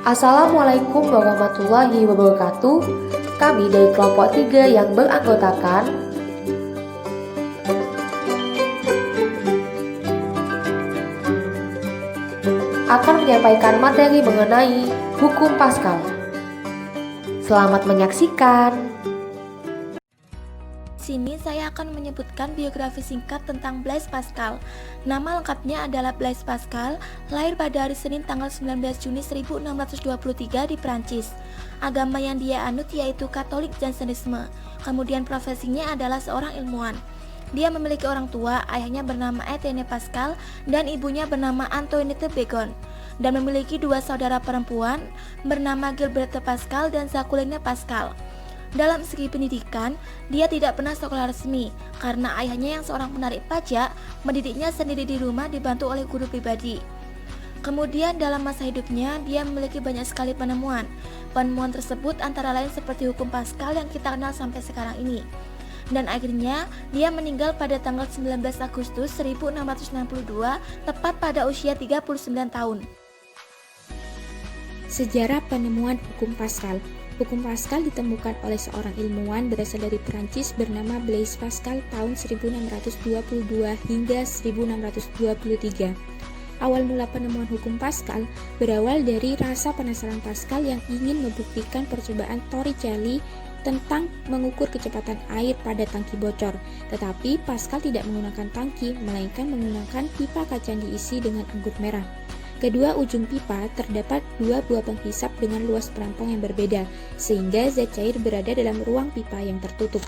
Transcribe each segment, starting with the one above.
Assalamualaikum warahmatullahi wabarakatuh. Kami dari kelompok 3 yang beranggotakan akan menyampaikan materi mengenai hukum Pascal. Selamat menyaksikan. Di sini saya akan menyebutkan biografi singkat tentang Blaise Pascal. Nama lengkapnya adalah Blaise Pascal, lahir pada hari Senin tanggal 19 Juni 1623 di Prancis. Agama yang dia anut yaitu Katolik Jansenisme. Kemudian profesinya adalah seorang ilmuwan. Dia memiliki orang tua, ayahnya bernama Etienne Pascal dan ibunya bernama Antoinette Begon, dan memiliki dua saudara perempuan bernama Gilberte Pascal dan Jacqueline Pascal. Dalam segi pendidikan, dia tidak pernah sekolah resmi karena ayahnya yang seorang penarik pajak mendidiknya sendiri di rumah dibantu oleh guru pribadi. Kemudian dalam masa hidupnya, dia memiliki banyak sekali penemuan. Penemuan tersebut antara lain seperti hukum Pascal yang kita kenal sampai sekarang ini. Dan akhirnya, dia meninggal pada tanggal 19 Agustus 1662, tepat pada usia 39 tahun. Sejarah penemuan hukum Pascal. Hukum Pascal ditemukan oleh seorang ilmuwan berasal dari Prancis bernama Blaise Pascal tahun 1622 hingga 1623. Awal mula penemuan hukum Pascal berawal dari rasa penasaran Pascal yang ingin membuktikan percobaan Torricelli tentang mengukur kecepatan air pada tangki bocor. Tetapi Pascal tidak menggunakan tangki, melainkan menggunakan pipa kaca yang diisi dengan anggur merah. Kedua ujung pipa terdapat dua buah penghisap dengan luas perampong yang berbeda, sehingga zat cair berada dalam ruang pipa yang tertutup.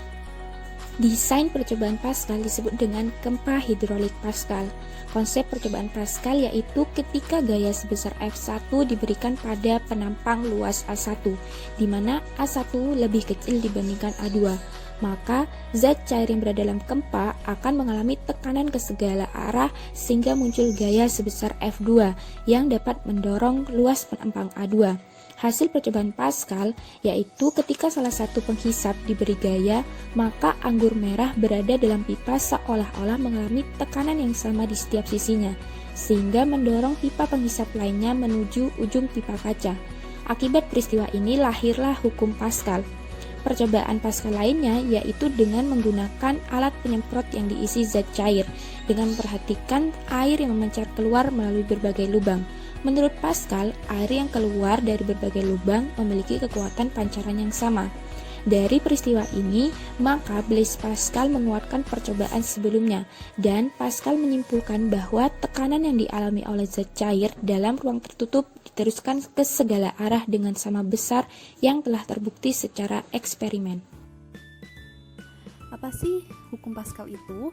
Desain percobaan Pascal disebut dengan kempa hidrolik Pascal. Konsep percobaan Pascal yaitu ketika gaya sebesar F1 diberikan pada penampang luas A1, di mana A1 lebih kecil dibandingkan A2. Maka zat cair yang berada dalam kempa akan mengalami tekanan ke segala arah sehingga muncul gaya sebesar F2 yang dapat mendorong luas penampang A2. Hasil percobaan Pascal yaitu ketika salah satu penghisap diberi gaya, maka anggur merah berada dalam pipa seolah-olah mengalami tekanan yang sama di setiap sisinya, sehingga mendorong pipa penghisap lainnya menuju ujung pipa kaca. Akibat peristiwa ini lahirlah hukum Pascal. Percobaan Pascal lainnya yaitu dengan menggunakan alat penyemprot yang diisi zat cair dengan memperhatikan air yang memancar keluar melalui berbagai lubang. Menurut Pascal, air yang keluar dari berbagai lubang memiliki kekuatan pancaran yang sama. Dari peristiwa ini, maka Blaise Pascal menguatkan percobaan sebelumnya, dan Pascal menyimpulkan bahwa tekanan yang dialami oleh zat cair dalam ruang tertutup diteruskan ke segala arah dengan sama besar yang telah terbukti secara eksperimen. Apa sih hukum Pascal itu?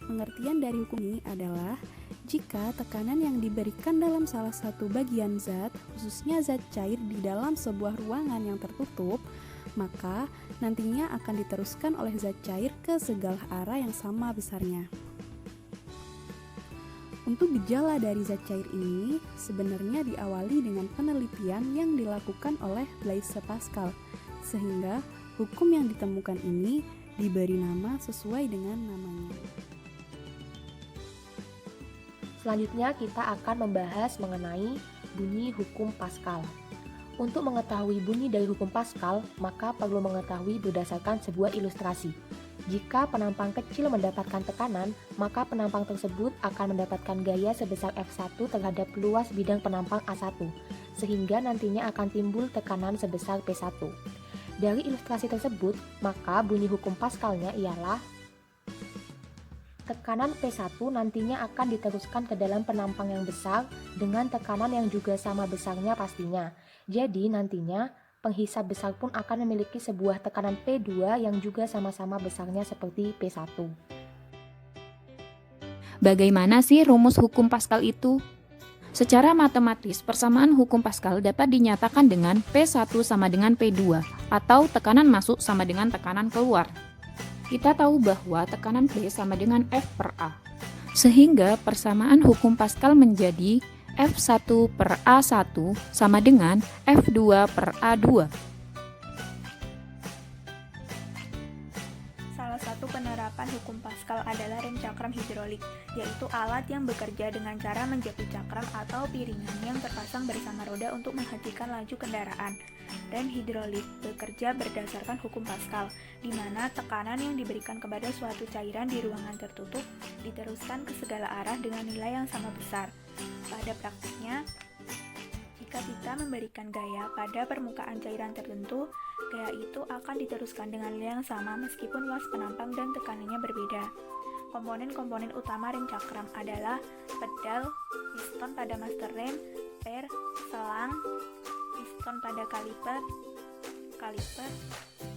Pengertian dari hukum ini adalah jika tekanan yang diberikan dalam salah satu bagian zat, khususnya zat cair di dalam sebuah ruangan yang tertutup, maka nantinya akan diteruskan oleh zat cair ke segala arah yang sama besarnya. Untuk gejala dari zat cair ini sebenarnya diawali dengan penelitian yang dilakukan oleh Blaise Pascal, sehingga hukum yang ditemukan ini diberi nama sesuai dengan namanya. Selanjutnya kita akan membahas mengenai bunyi hukum Pascal. Untuk mengetahui bunyi dari hukum Pascal, maka perlu mengetahui berdasarkan sebuah ilustrasi. Jika penampang kecil mendapatkan tekanan, maka penampang tersebut akan mendapatkan gaya sebesar F1 terhadap luas bidang penampang A1, sehingga nantinya akan timbul tekanan sebesar P1. Dari ilustrasi tersebut, maka bunyi hukum Pascalnya ialah tekanan P1 nantinya akan diteruskan ke dalam penampang yang besar dengan tekanan yang juga sama besarnya pastinya. Jadi nantinya penghisap besar pun akan memiliki sebuah tekanan P2 yang juga sama-sama besarnya seperti P1. Bagaimana sih rumus hukum Pascal itu? Secara matematis, persamaan hukum Pascal dapat dinyatakan dengan P1 sama dengan P2 atau tekanan masuk sama dengan tekanan keluar. Kita tahu bahwa tekanan P sama dengan F per A. Sehingga persamaan hukum Pascal menjadi F1 per A1 sama dengan F2 per A2. Salah satu penerapan hukum Pascal adalah rem cakram hidrolik, yaitu alat yang bekerja dengan cara menjepit cakram atau piringan yang terpasang bersama roda untuk menghentikan laju kendaraan. Rem hidrolik bekerja berdasarkan hukum Pascal, di mana tekanan yang diberikan kepada suatu cairan di ruangan tertutup diteruskan ke segala arah dengan nilai yang sama besar. Pada praktiknya, jika kita memberikan gaya pada permukaan cairan tertentu, gaya itu akan diteruskan dengan nilai yang sama meskipun luas penampang dan tekanannya berbeda. Komponen-komponen utama rem cakram adalah pedal, piston pada master rem, per, selang, piston pada kaliper,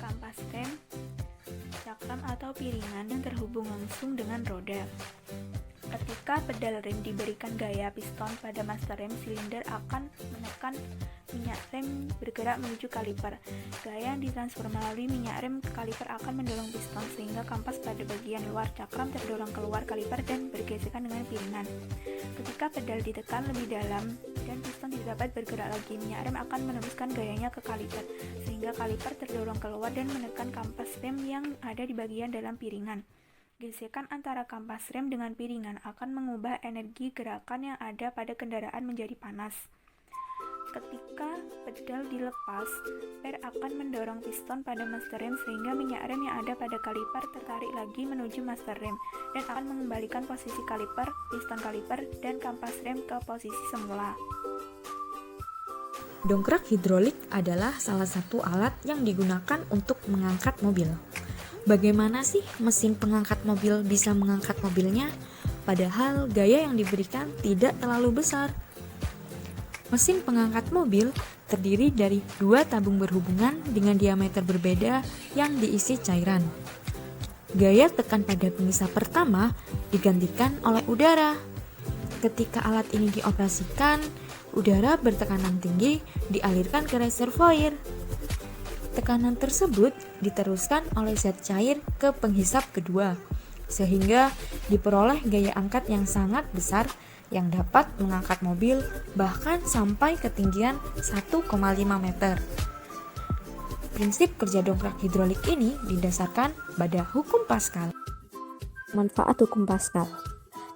kampas rem, cakram atau piringan yang terhubung langsung dengan roda. Ketika pedal rem diberikan gaya piston pada master rem, silinder akan menekan minyak rem bergerak menuju kaliper. Gaya yang ditransfer melalui minyak rem ke kaliper akan mendorong piston sehingga kampas pada bagian luar cakram terdorong keluar kaliper dan bergesekan dengan piringan. Ketika pedal ditekan lebih dalam dan piston tidak dapat bergerak lagi, minyak rem akan meneruskan gayanya ke kaliper sehingga kaliper terdorong keluar dan menekan kampas rem yang ada di bagian dalam piringan. Gesekan antara kampas rem dengan piringan akan mengubah energi gerakan yang ada pada kendaraan menjadi panas. Ketika pedal dilepas, per akan mendorong piston pada master rem sehingga minyak rem yang ada pada kaliper tertarik lagi menuju master rem dan akan mengembalikan posisi kaliper, piston kaliper, dan kampas rem ke posisi semula. Dongkrak hidrolik adalah salah satu alat yang digunakan untuk mengangkat mobil. Bagaimana sih mesin pengangkat mobil bisa mengangkat mobilnya, padahal gaya yang diberikan tidak terlalu besar? Mesin pengangkat mobil terdiri dari dua tabung berhubungan dengan diameter berbeda yang diisi cairan. Gaya tekan pada pengisap pertama digantikan oleh udara. Ketika alat ini dioperasikan, udara bertekanan tinggi dialirkan ke reservoir. Tekanan tersebut diteruskan oleh zat cair ke penghisap kedua, sehingga diperoleh gaya angkat yang sangat besar yang dapat mengangkat mobil bahkan sampai ketinggian 1,5 meter. Prinsip kerja dongkrak hidrolik ini didasarkan pada hukum Pascal. Manfaat hukum Pascal.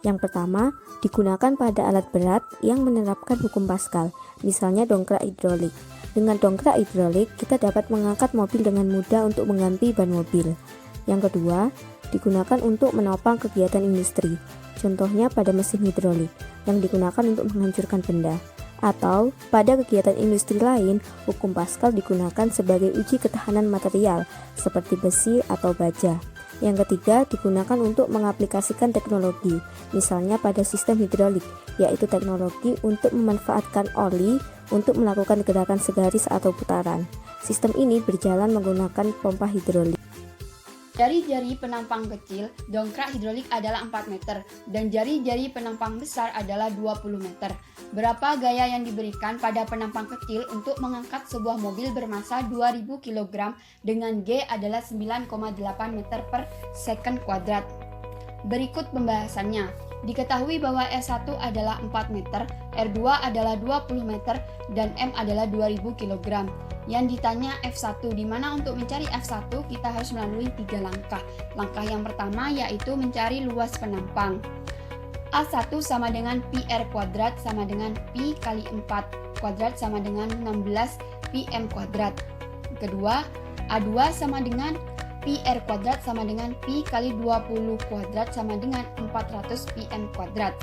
Yang pertama, digunakan pada alat berat yang menerapkan hukum Pascal, misalnya dongkrak hidrolik. Dengan dongkrak hidrolik, kita dapat mengangkat mobil dengan mudah untuk mengganti ban mobil. Yang kedua, digunakan untuk menopang kegiatan industri, contohnya pada mesin hidrolik, yang digunakan untuk menghancurkan benda. Atau, pada kegiatan industri lain, hukum Pascal digunakan sebagai uji ketahanan material, seperti besi atau baja. Yang ketiga, digunakan untuk mengaplikasikan teknologi, misalnya pada sistem hidrolik, yaitu teknologi untuk memanfaatkan oli untuk melakukan gerakan segaris atau putaran. Sistem ini berjalan menggunakan pompa hidrolik. Jari-jari penampang kecil dongkrak hidrolik adalah 4 meter dan jari-jari penampang besar adalah 20 meter. Berapa gaya yang diberikan pada penampang kecil untuk mengangkat sebuah mobil bermasa 2000 kg dengan G adalah 9,8 meter per second kuadrat. Berikut pembahasannya. Diketahui bahwa S1 adalah 4 meter, R2 adalah 20 meter, dan M adalah 2000 kg. Yang ditanya F1, di mana untuk mencari F1 kita harus melalui 3 langkah. Langkah yang pertama yaitu mencari luas penampang. A1 sama dengan PR kuadrat sama dengan Pi kali 4 kuadrat sama dengan 16 PM kuadrat. Kedua, A2 sama dengan PR kuadrat sama dengan Pi kali 20 kuadrat sama dengan 400 PM kuadrat.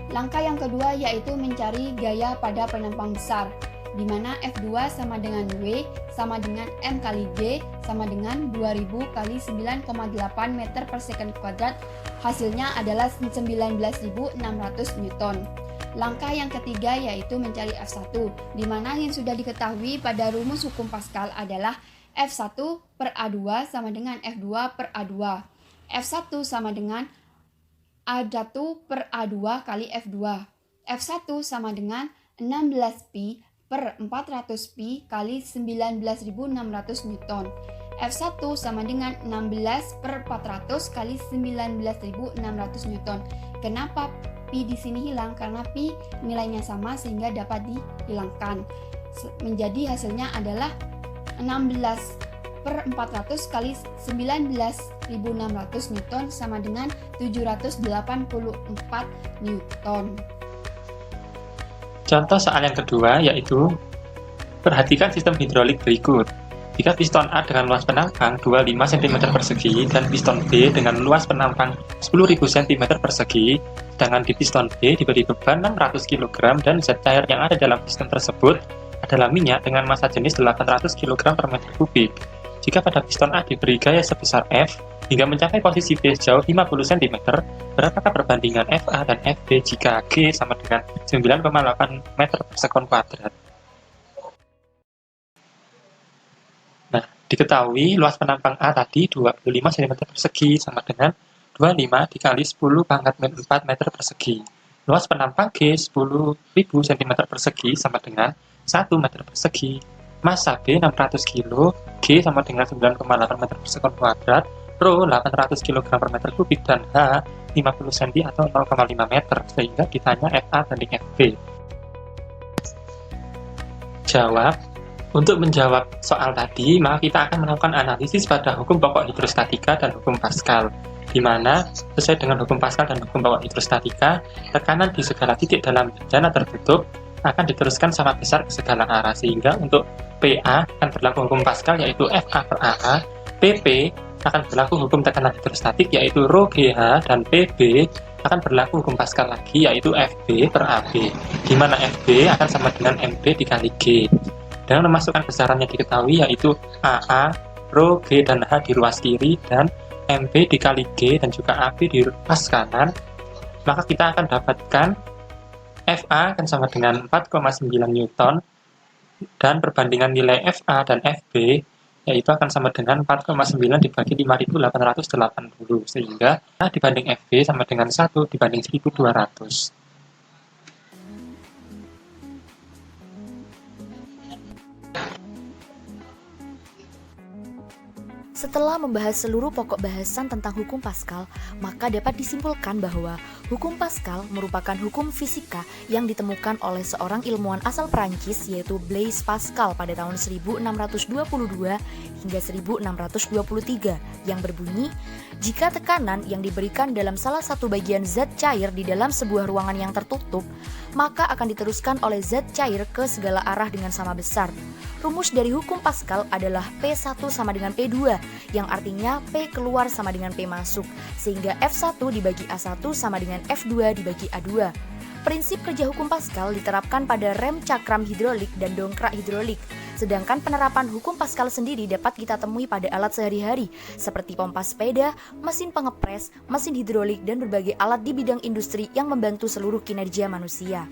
Langkah yang kedua yaitu mencari gaya pada penampang besar, di mana F2 sama dengan W sama dengan M kali G sama dengan 2000 kali 9,8 meter per second kuadrat. Hasilnya adalah 19.600 Newton. Langkah yang ketiga yaitu mencari F1, di mana yang sudah diketahui pada rumus hukum Pascal adalah F1 per A2 sama dengan F2 per A2. F1 sama dengan A1 per A2 kali F2. F1 sama dengan 16 Pi per 400 Pi kali 19.600 Newton. F1 sama dengan 16 per 400 kali 19.600 Newton. Kenapa Pi di sini hilang? Karena Pi nilainya sama sehingga dapat dihilangkan. Menjadi hasilnya adalah 16 per 400 kali 19.600 Newton sama dengan 784 Newton. Contoh soal yang kedua yaitu perhatikan sistem hidrolik berikut. Jika piston A dengan luas penampang 25 cm persegi dan piston B dengan luas penampang 10.000 cm persegi, sedangkan di piston B diberi beban 600 kg dan zat cair yang ada dalam piston tersebut adalah minyak dengan massa jenis 800 kg per meter kubik. Jika pada piston A diberi gaya sebesar F hingga mencapai posisi B sejauh 50 cm, berapakah perbandingan FA dan FB jika G sama dengan 9,8 meter per sekon kuadrat? Nah, diketahui luas penampang A tadi 25 cm persegi sama dengan 25 dikali 10 pangkat 4 meter persegi. Luas penampang G 10.000 cm persegi sama dengan 1 meter persegi. Massa B 600 kg, G sama dengan 9,8 meter per sekon kuadrat, Rho 800 kg per meter kubik, dan H 50 cm atau 0,5 meter, sehingga ditanya FA banding FB. Jawab. Untuk menjawab soal tadi, maka kita akan melakukan analisis pada hukum pokok hidrostatika dan hukum Pascal, di mana sesuai dengan hukum Pascal dan hukum pokok hidrostatika, tekanan di segala titik dalam bejana tertutup akan diteruskan sama besar ke segala arah, sehingga untuk PA akan berlaku hukum Pascal yaitu FA per AA, PP akan berlaku hukum tekanan hidrostatik yaitu Rho GH, dan PB akan berlaku hukum Pascal lagi yaitu FB per AB, di mana FB akan sama dengan MB dikali G. Dengan memasukkan besarannya diketahui yaitu AA, Rho, G, dan H di ruas kiri dan MB dikali G dan juga AB di ruas kanan, maka kita akan dapatkan FA akan sama dengan 4,9 Newton dan perbandingan nilai FA dan FB yaitu akan sama dengan 4,9 dibagi 5.880, sehingga A dibanding FB sama dengan 1 dibanding 1.200. Setelah membahas seluruh pokok bahasan tentang hukum Pascal, maka dapat disimpulkan bahwa hukum Pascal merupakan hukum fisika yang ditemukan oleh seorang ilmuwan asal Prancis yaitu Blaise Pascal pada tahun 1622 hingga 1623 yang berbunyi, jika tekanan yang diberikan dalam salah satu bagian zat cair di dalam sebuah ruangan yang tertutup, maka akan diteruskan oleh zat cair ke segala arah dengan sama besar. Rumus dari hukum Pascal adalah P1 sama dengan P2, yang artinya P keluar sama dengan P masuk, sehingga F1 dibagi A1 sama dengan F2 dibagi A2. Prinsip kerja hukum Pascal diterapkan pada rem cakram hidrolik dan dongkrak hidrolik, sedangkan penerapan hukum Pascal sendiri dapat kita temui pada alat sehari-hari, seperti pompa sepeda, mesin pengepres, mesin hidrolik, dan berbagai alat di bidang industri yang membantu seluruh kinerja manusia.